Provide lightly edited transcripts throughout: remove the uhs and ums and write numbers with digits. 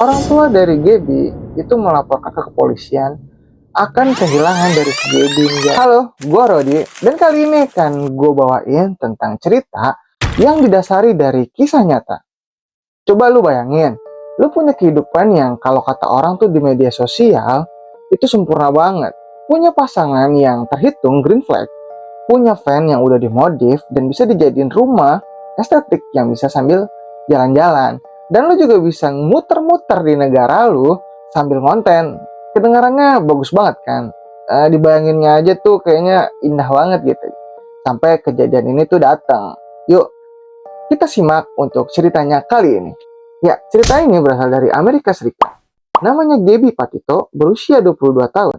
Orang tua dari Gaby itu melaporkan ke kepolisian akan kehilangan dari si Gaby. Halo, gue Rodi, dan kali ini akan gue bawain tentang cerita yang didasari dari kisah nyata. Coba lu bayangin, lu punya kehidupan yang kalau kata orang tuh di media sosial itu sempurna banget. Punya pasangan yang terhitung green flag, punya van yang udah dimodif dan bisa dijadiin rumah estetik yang bisa sambil jalan-jalan. Dan lu juga bisa muter-muter di negara lu sambil konten. Kedengarannya bagus banget kan? Dibayanginnya aja tuh kayaknya indah banget gitu. Sampai kejadian ini tuh datang. Yuk, kita simak untuk ceritanya kali ini. Ya, cerita ini berasal dari Amerika Serikat. Namanya Gaby Patito, berusia 22 tahun.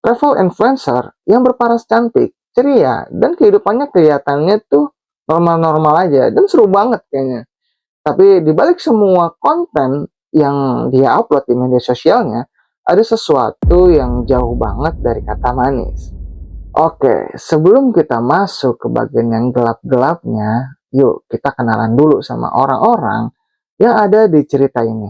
Travel influencer yang berparas cantik, ceria, dan kehidupannya kelihatannya tuh normal-normal aja. Dan seru banget kayaknya. Tapi dibalik semua konten yang dia upload di media sosialnya, ada sesuatu yang jauh banget dari kata manis. Oke, sebelum kita masuk ke bagian yang gelap-gelapnya, yuk kita kenalan dulu sama orang-orang yang ada di cerita ini.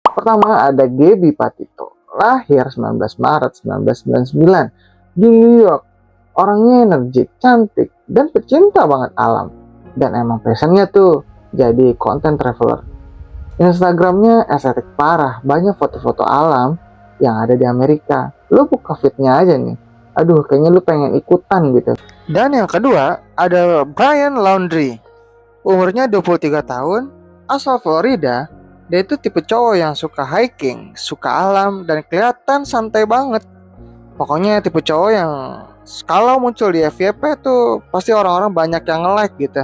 Pertama ada Gaby Patito, lahir 19 Maret 1999 di New York. Orangnya energik, cantik, dan pecinta banget alam. Dan emang passionnya tuh jadi content traveler. Instagramnya estetik parah, banyak foto-foto alam yang ada di Amerika. Lu buka feednya aja nih, aduh kayaknya lu pengen ikutan gitu. Dan yang kedua ada Brian Laundrie, umurnya 23 tahun, asal Florida. Dia itu tipe cowok yang suka hiking, suka alam, dan kelihatan santai banget. Pokoknya tipe cowok yang kalau muncul di FYP tuh pasti orang-orang banyak yang nge-like gitu.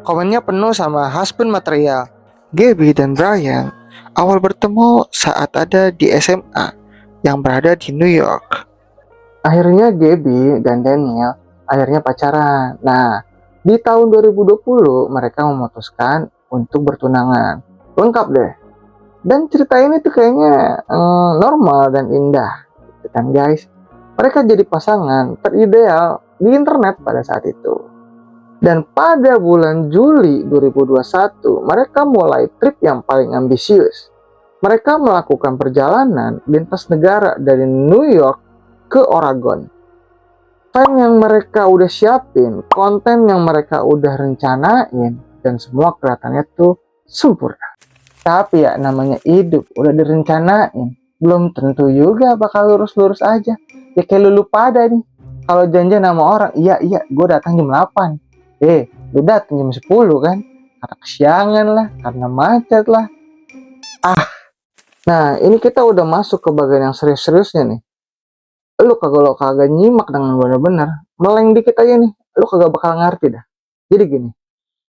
Komennya penuh sama husband material. Gaby dan Brian awal bertemu saat ada di SMA yang berada di New York. Akhirnya Gaby dan Daniel akhirnya pacaran. Nah, di tahun 2020 mereka memutuskan untuk bertunangan. Lengkap deh. Dan cerita ini tuh kayaknya normal dan indah, gitu kan guys. Mereka jadi pasangan terideal di internet pada saat itu. Dan pada bulan Juli 2021, mereka mulai trip yang paling ambisius. Mereka melakukan perjalanan lintas negara dari New York ke Oregon. Van yang mereka udah siapin, konten yang mereka udah rencanain, dan semua kelihatannya tuh sempurna. Tapi ya namanya hidup, udah direncanain, belum tentu juga bakal lurus-lurus aja. Ya kayak lu pada nih, kalau janjian sama orang, iya gue datang jam 8. Lu datang jam 10 kan? Karena kesiangan lah, karena macet lah. Nah ini kita udah masuk ke bagian yang serius-seriusnya nih. Lu kagak nyimak dengan bener-bener, meleng dikit aja nih, lu kagak bakal ngerti dah. Jadi gini,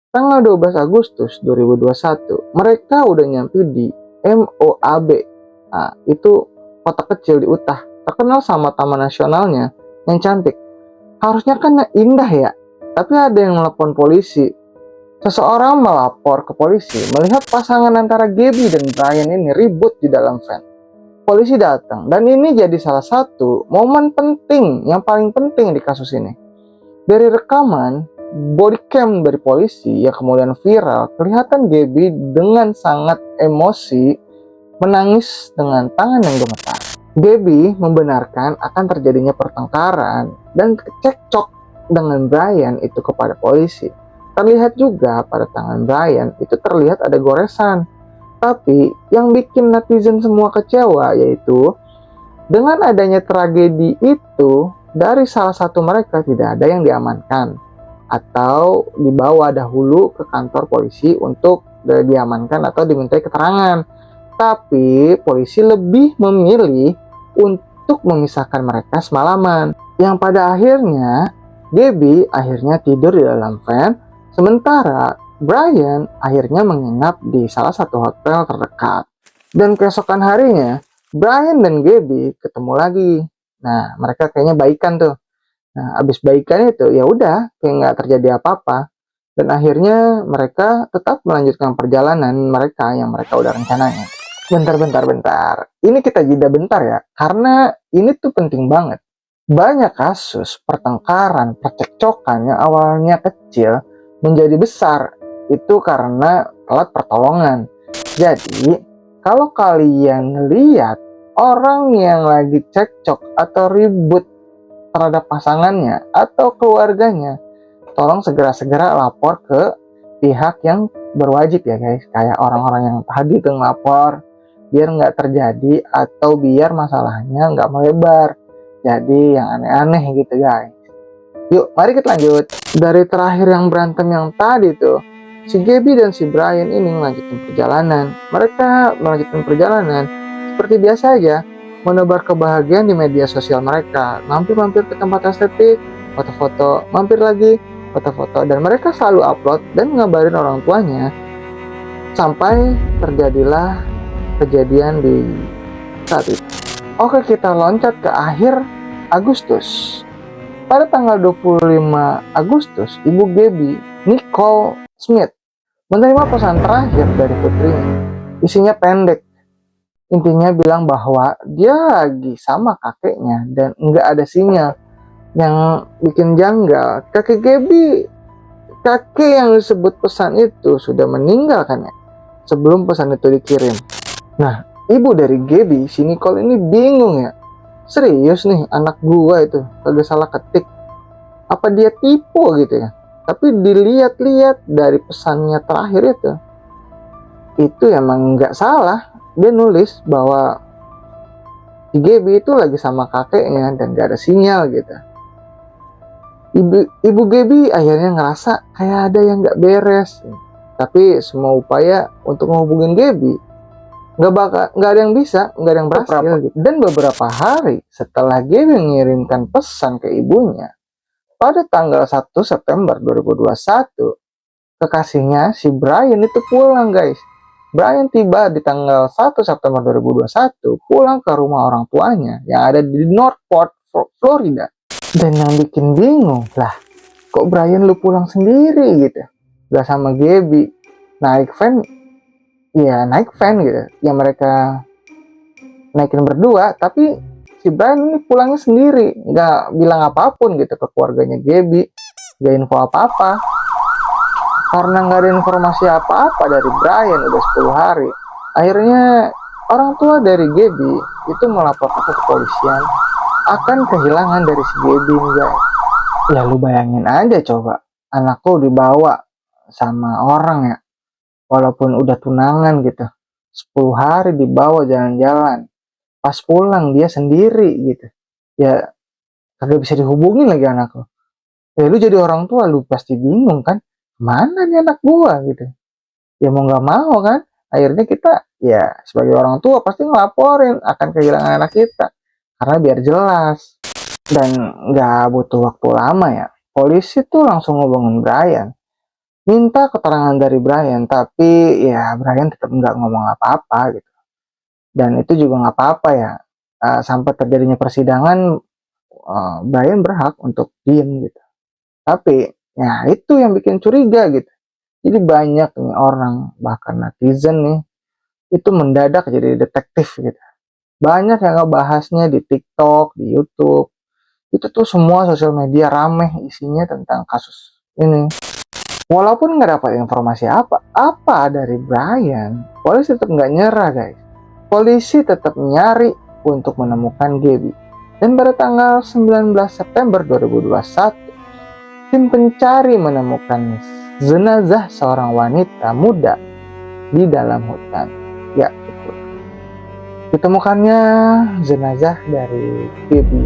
tanggal 12 Agustus 2021, mereka udah nyampe di MOAB. Nah, itu kota kecil di Utah, terkenal sama taman nasionalnya yang cantik. Harusnya kan indah ya, tapi ada yang nelpon polisi. Seseorang melapor ke polisi melihat pasangan antara Gaby dan Brian ini ribut di dalam van. Polisi datang, dan ini jadi salah satu momen penting, yang paling penting di kasus ini. Dari rekaman body cam dari polisi yang kemudian viral, kelihatan Gaby dengan sangat emosi menangis dengan tangan yang gemetar. Gaby membenarkan akan terjadinya pertengkaran dan cekcok dengan Brian itu kepada polisi. Terlihat juga pada tangan Brian itu terlihat ada goresan. Tapi yang bikin netizen semua kecewa yaitu dengan adanya tragedi itu, dari salah satu mereka tidak ada yang diamankan atau dibawa dahulu ke kantor polisi untuk diamankan atau dimintai keterangan. Tapi polisi lebih memilih untuk memisahkan mereka semalaman. Yang pada akhirnya Gaby akhirnya tidur di dalam van, sementara Brian akhirnya menginap di salah satu hotel terdekat. Dan keesokan harinya Brian dan Gaby ketemu lagi. Nah, mereka kayaknya baikan tuh. Nah, abis baikan itu ya udah kayak nggak terjadi apa-apa. Dan akhirnya mereka tetap melanjutkan perjalanan mereka yang mereka udah rencanain. Bentar. Ini kita jeda bentar ya, karena ini tuh penting banget. Banyak kasus pertengkaran, percekcokan yang awalnya kecil menjadi besar. Itu karena telat pertolongan. Jadi, kalau kalian lihat orang yang lagi cekcok atau ribut terhadap pasangannya atau keluarganya, tolong segera-segera lapor ke pihak yang berwajib ya guys, kayak orang-orang yang tadi tuh ngelapor, biar nggak terjadi atau biar masalahnya nggak melebar jadi yang aneh-aneh gitu guys. Yuk mari kita lanjut. Dari terakhir yang berantem yang tadi tuh, si Gaby dan si Brian ini melanjutkan perjalanan. Mereka melanjutkan perjalanan seperti biasa aja, menebar kebahagiaan di media sosial mereka. Mampir-mampir ke tempat estetik, foto-foto, mampir lagi, foto-foto, dan mereka selalu upload dan ngabarin orang tuanya. Sampai terjadilah kejadian di saat itu. Oke, kita loncat ke akhir Agustus. Pada tanggal 25 Agustus, Ibu Gaby, Nicole Smith, menerima pesan terakhir dari putrinya. Isinya pendek. Intinya bilang bahwa dia lagi sama kakeknya dan nggak ada sinyal. Yang bikin janggal, kakek Gaby, kakek yang disebut pesan itu sudah meninggal kan ya, sebelum pesan itu dikirim. Nah, ibu dari Gaby, si Nicole ini bingung ya. Serius nih anak gua itu kagak salah ketik, apa dia tipu gitu ya. Tapi dilihat-lihat dari pesannya terakhir itu emang nggak salah. Dia nulis bahwa si Gaby itu lagi sama kakeknya dan gak ada sinyal gitu. Ibu Gaby akhirnya ngerasa kayak ada yang nggak beres, tapi semua upaya untuk menghubungin Gaby nggak ada yang bisa, nggak ada yang berhasil gitu. Dan beberapa hari setelah Gaby mengirimkan pesan ke ibunya, pada tanggal 1 September 2021, kekasihnya si Brian itu pulang guys. Brian tiba di tanggal 1 September 2021, pulang ke rumah orang tuanya yang ada di Northport, Florida. Dan yang bikin bingung, lah kok Brian lu pulang sendiri gitu, gak sama Gaby. Naik van gitu, yang mereka naikin berdua, tapi si Brian ini pulangnya sendiri, nggak bilang apapun gitu ke keluarganya Gaby, nggak info apa-apa. Karena nggak ada informasi apa-apa dari Brian udah 10 hari, akhirnya orang tua dari Gaby itu melaporkan ke kepolisian akan kehilangan dari si Gaby guys. Ya lu bayangin aja coba, anakku dibawa sama orang ya, walaupun udah tunangan gitu, 10 hari dibawa jalan-jalan, pas pulang dia sendiri gitu ya, kagak bisa dihubungin lagi anakku. Ya lu jadi orang tua lu pasti bingung kan, mana nih anak gua gitu. Ya mau nggak mau kan, akhirnya kita ya sebagai orang tua pasti ngelaporin akan kehilangan anak kita, karena biar jelas. Dan nggak butuh waktu lama ya, polisi tuh langsung ngubungin Brian, minta keterangan dari Brian, tapi ya Brian tetap nggak ngomong apa-apa gitu. Dan itu juga nggak apa-apa ya, sampai terjadinya persidangan, Brian berhak untuk diem gitu. Tapi ya itu yang bikin curiga gitu. Jadi banyak nih orang, bahkan netizen nih, itu mendadak jadi detektif gitu. Banyak yang ngebahasnya di TikTok, di YouTube. Itu tuh semua sosial media rame isinya tentang kasus ini. Walaupun nggak dapat informasi apa dari Brian, polisi tetap nggak nyerah guys. Polisi tetap nyari untuk menemukan Gaby. Dan pada tanggal 19 September 2021, tim pencari menemukan jenazah seorang wanita muda di dalam hutan. Ya, itu. Ditemukannya jenazah dari Gaby.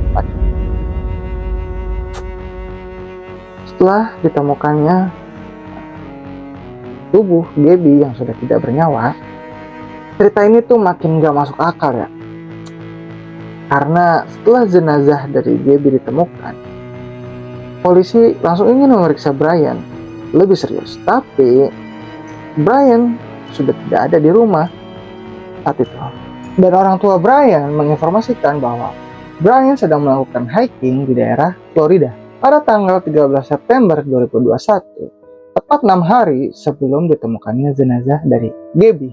Setelah ditemukannya tubuh Gaby yang sudah tidak bernyawa, cerita ini tuh makin gak masuk akal ya. Karena setelah jenazah dari Gaby ditemukan, polisi langsung ingin memeriksa Brian lebih serius. Tapi Brian sudah tidak ada di rumah saat itu. Dan orang tua Brian menginformasikan bahwa Brian sedang melakukan hiking di daerah Florida pada tanggal 13 September 2021, tepat 6 hari sebelum ditemukannya jenazah dari Gaby.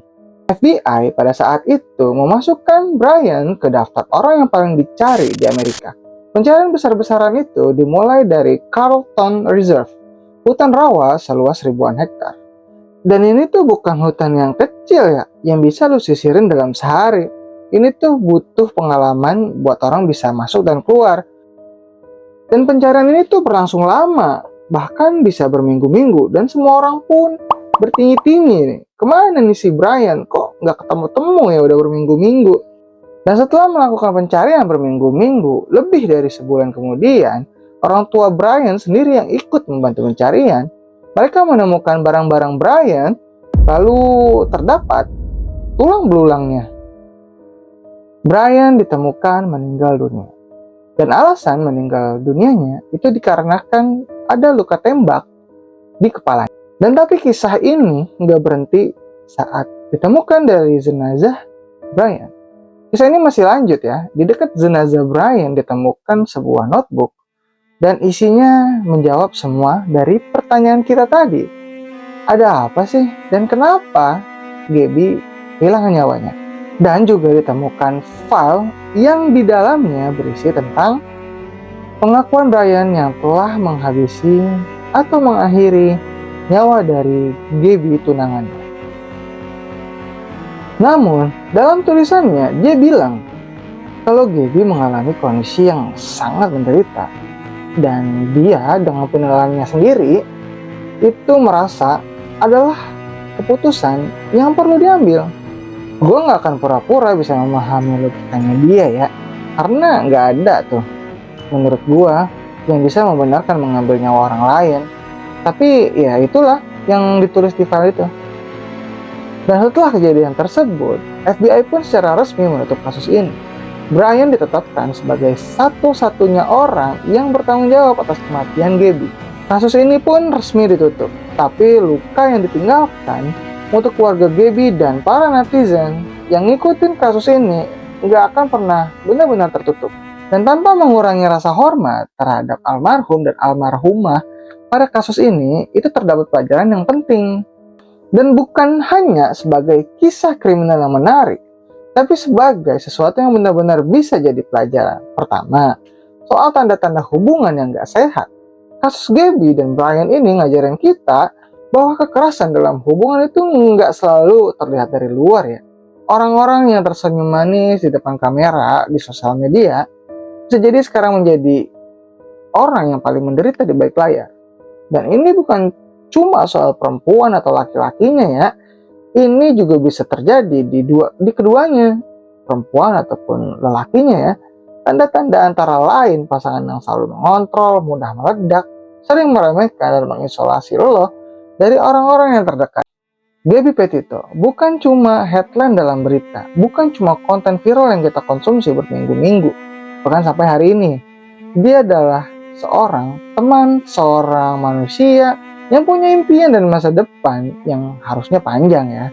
FBI pada saat itu memasukkan Brian ke daftar orang yang paling dicari di Amerika. Pencarian besar-besaran itu dimulai dari Carlton Reserve, hutan rawa seluas ribuan hektar. Dan ini tuh bukan hutan yang kecil ya, yang bisa lu sisirin dalam sehari. Ini tuh butuh pengalaman buat orang bisa masuk dan keluar. Dan pencarian ini tuh berlangsung lama, bahkan bisa berminggu-minggu, dan semua orang pun bertinggi-tinggi nih. Kemana nih si Brian? Kok nggak ketemu-temu ya udah berminggu-minggu? Dan setelah melakukan pencarian berminggu-minggu, lebih dari sebulan kemudian, orang tua Brian sendiri yang ikut membantu pencarian. Mereka menemukan barang-barang Brian, lalu terdapat tulang belulangnya. Brian ditemukan meninggal dunia. Dan alasan meninggal dunianya itu dikarenakan ada luka tembak di kepalanya. Dan tapi kisah ini nggak berhenti saat ditemukan dari jenazah Brian. Kisah ini masih lanjut ya. Di dekat jenazah Brian ditemukan sebuah notebook. Dan isinya menjawab semua dari pertanyaan kita tadi. Ada apa sih? Dan kenapa Gaby kehilangan nyawanya? Dan juga ditemukan file yang di dalamnya berisi tentang pengakuan Brian yang telah menghabisi atau mengakhiri nyawa dari Gaby tunangannya. Namun, dalam tulisannya dia bilang kalau Gaby mengalami kondisi yang sangat menderita dan dia dengan penilaiannya sendiri itu merasa adalah keputusan yang perlu diambil. Gue gak akan pura-pura bisa memahami logikanya dia ya, karena gak ada tuh menurut gue yang bisa membenarkan mengambil nyawa orang lain. Tapi ya itulah yang ditulis di file itu. Dan setelah kejadian tersebut, FBI pun secara resmi menutup kasus ini. Brian ditetapkan sebagai satu-satunya orang yang bertanggung jawab atas kematian Gaby. Kasus ini pun resmi ditutup, tapi luka yang ditinggalkan untuk keluarga Gaby dan para netizen yang ngikutin kasus ini nggak akan pernah benar-benar tertutup. Dan tanpa mengurangi rasa hormat terhadap almarhum dan almarhumah pada kasus ini, itu terdapat pelajaran yang penting. Dan bukan hanya sebagai kisah kriminal yang menarik, tapi sebagai sesuatu yang benar-benar bisa jadi pelajaran. Pertama, soal tanda-tanda hubungan yang nggak sehat. Kasus Gaby dan Brian ini ngajarin kita bahwa kekerasan dalam hubungan itu nggak selalu terlihat dari luar ya. Orang-orang yang tersenyum manis di depan kamera, di sosial media, bisa jadi sekarang menjadi orang yang paling menderita di balik layar. Dan ini bukan cuma soal perempuan atau laki-lakinya ya. Ini juga bisa terjadi di keduanya, perempuan ataupun lelakinya ya. Tanda-tanda antara lain pasangan yang selalu mengontrol, mudah meledak, sering meremehkan dan mengisolasi lo dari orang-orang yang terdekat. Gaby Petito bukan cuma headline dalam berita, bukan cuma konten viral yang kita konsumsi berminggu-minggu, bahkan sampai hari ini. Dia adalah seorang teman, seorang manusia yang punya impian dan masa depan yang harusnya panjang ya.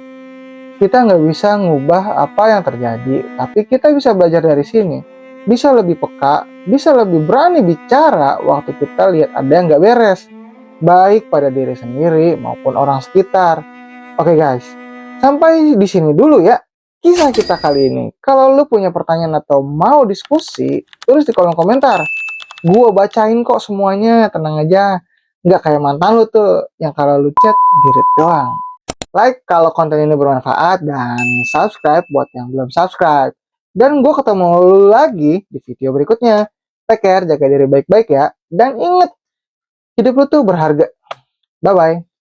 Kita nggak bisa ngubah apa yang terjadi, tapi kita bisa belajar dari sini. Bisa lebih peka, bisa lebih berani bicara waktu kita lihat ada yang nggak beres, baik pada diri sendiri maupun orang sekitar. Oke guys, sampai di sini dulu ya kisah kita kali ini. Kalau lu punya pertanyaan atau mau diskusi, tulis di kolom komentar. Gua bacain kok semuanya, tenang aja. Nggak kayak mantan lu tuh, yang kalau lu chat, di-read doang. Like kalau konten ini bermanfaat, dan subscribe buat yang belum subscribe. Dan gue ketemu lu lagi di video berikutnya. Take care, jaga diri baik-baik ya. Dan inget, hidup lu tuh berharga. Bye-bye.